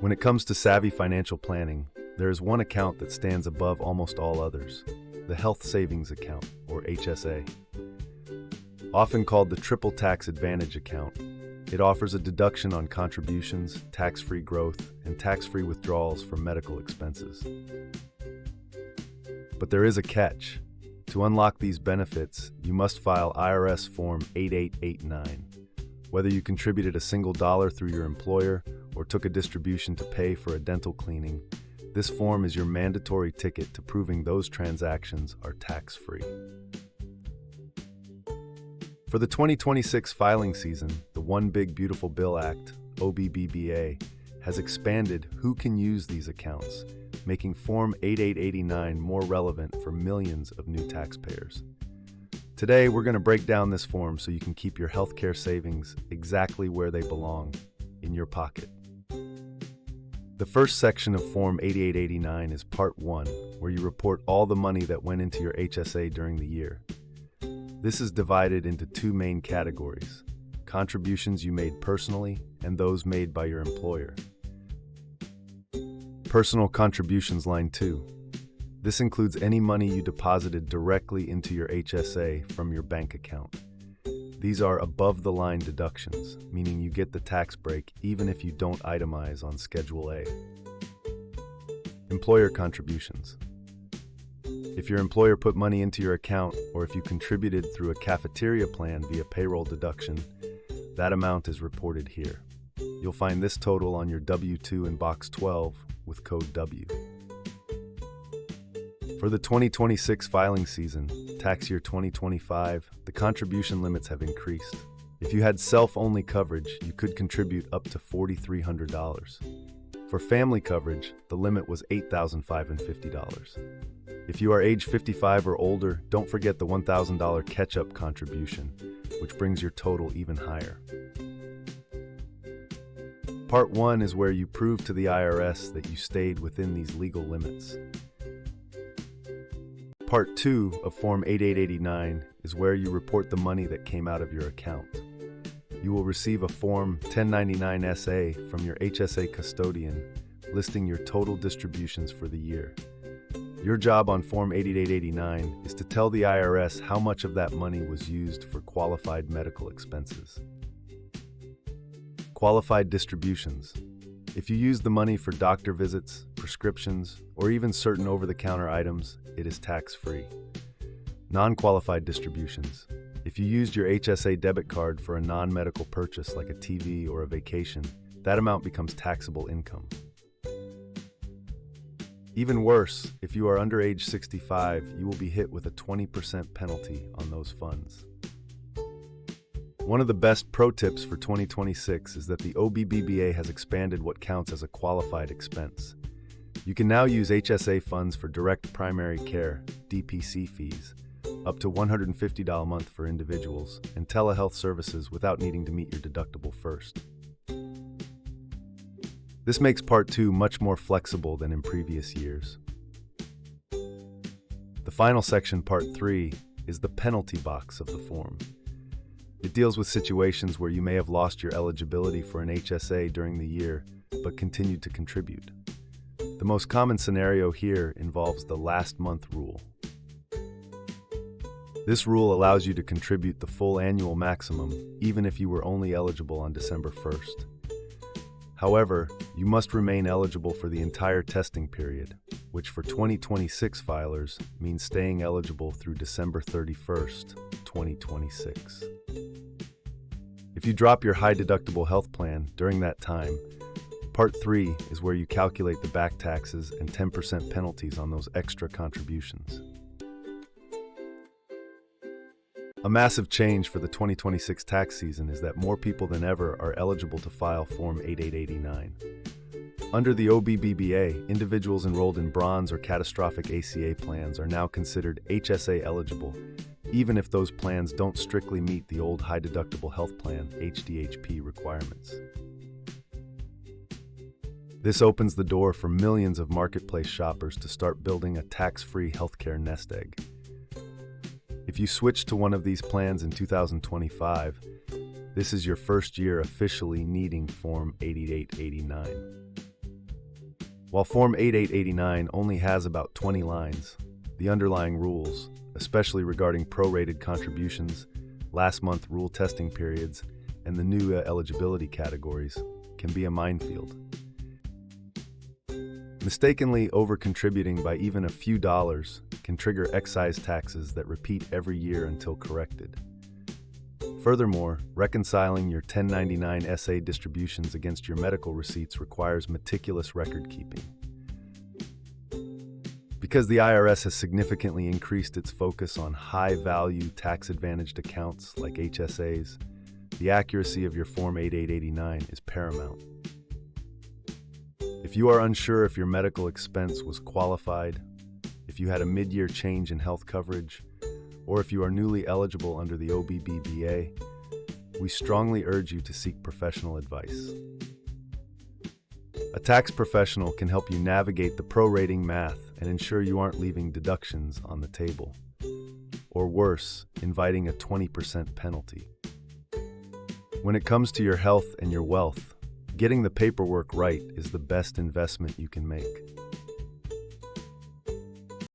When it comes to savvy financial planning, there is one account that stands above almost all others: the Health Savings Account, or HSA. Often called the Triple Tax Advantage Account, it offers a deduction on contributions, tax-free growth, and tax-free withdrawals for medical expenses. But there is a catch. To unlock these benefits, you must file IRS Form 8889. Whether you contributed a single dollar through your employer or took a distribution to pay for a dental cleaning, this form is your mandatory ticket to proving those transactions are tax-free. For the 2026 filing season, the One Big Beautiful Bill Act, OBBBA, has expanded who can use these accounts, making Form 8889 more relevant for millions of new taxpayers. Today, we're going to break down this form so you can keep your healthcare savings exactly where they belong, in your pocket. The first section of Form 8889 is Part 1, where you report all the money that went into your HSA during the year. This is divided into two main categories: contributions you made personally and those made by your employer. Personal contributions, line 2. This includes any money you deposited directly into your HSA from your bank account. These are above-the-line deductions, meaning you get the tax break even if you don't itemize on Schedule A. Employer contributions. If your employer put money into your account, or if you contributed through a cafeteria plan via payroll deduction, that amount is reported here. You'll find this total on your W-2 in Box 12 with code W. For the 2026 filing season, tax year 2025, the contribution limits have increased. If you had self-only coverage, you could contribute up to $4,300. For family coverage, the limit was $8,550. If you are age 55 or older, don't forget the $1,000 catch-up contribution, which brings your total even higher. Part 1 is where you prove to the IRS that you stayed within these legal limits. Part 2 of Form 8889 is where you report the money that came out of your account. You will receive a Form 1099-SA from your HSA custodian listing your total distributions for the year. Your job on Form 8889 is to tell the IRS how much of that money was used for qualified medical expenses. Qualified distributions. If you use the money for doctor visits, prescriptions, or even certain over-the-counter items, it is tax-free. Non-qualified distributions. If you used your HSA debit card for a non-medical purchase like a TV or a vacation, that amount becomes taxable income. Even worse, if you are under age 65, you will be hit with a 20% penalty on those funds. One of the best pro tips for 2026 is that the OBBBA has expanded what counts as a qualified expense. You can now use HSA funds for direct primary care, DPC fees, up to $150 a month for individuals, and telehealth services without needing to meet your deductible first. This makes Part 2 much more flexible than in previous years. The final section, Part 3, is the penalty box of the form. It deals with situations where you may have lost your eligibility for an HSA during the year, but continued to contribute. The most common scenario here involves the last month rule. This rule allows you to contribute the full annual maximum, even if you were only eligible on December 1st. However, you must remain eligible for the entire testing period, which for 2026 filers means staying eligible through December 31st, 2026. If you drop your high-deductible health plan during that time, Part 3 is where you calculate the back taxes and 10% penalties on those extra contributions. A massive change for the 2026 tax season is that more people than ever are eligible to file Form 8889. Under the OBBBA, individuals enrolled in bronze or catastrophic ACA plans are now considered HSA eligible, even if those plans don't strictly meet the old high-deductible health plan (HDHP) requirements. This opens the door for millions of marketplace shoppers to start building a tax-free healthcare nest egg. If you switch to one of these plans in 2025, this is your first year officially needing Form 8889. While Form 8889 only has about 20 lines, the underlying rules, especially regarding prorated contributions, last month rule testing periods, and the new eligibility categories, can be a minefield. Mistakenly over-contributing by even a few dollars can trigger excise taxes that repeat every year until corrected. Furthermore, reconciling your 1099 SA distributions against your medical receipts requires meticulous record-keeping. Because the IRS has significantly increased its focus on high-value tax-advantaged accounts like HSAs, the accuracy of your Form 8889 is paramount. If you are unsure if your medical expense was qualified, if you had a mid-year change in health coverage, or if you are newly eligible under the OBBBA, we strongly urge you to seek professional advice. A tax professional can help you navigate the prorating math and ensure you aren't leaving deductions on the table, or worse, inviting a 20% penalty. When it comes to your health and your wealth, getting the paperwork right is the best investment you can make.